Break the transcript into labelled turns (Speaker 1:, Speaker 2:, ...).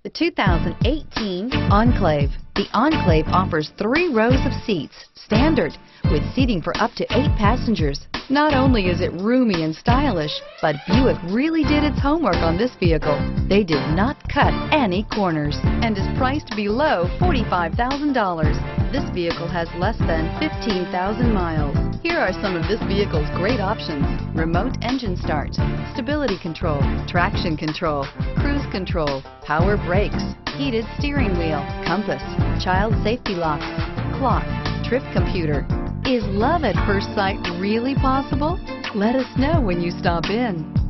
Speaker 1: The 2018 Enclave. The Enclave offers 3 rows of seats, standard, with seating for up to 8 passengers. Not only is it roomy and stylish, but Buick really did its homework on this vehicle. They did not cut any corners and is priced below $45,000. This vehicle has less than 15,000 miles. Here are some of this vehicle's great options: remote engine start, stability control, traction control, cruise control, power brakes, heated steering wheel, compass, child safety locks, clock, trip computer. Is love at first sight really possible? Let us know when you stop in.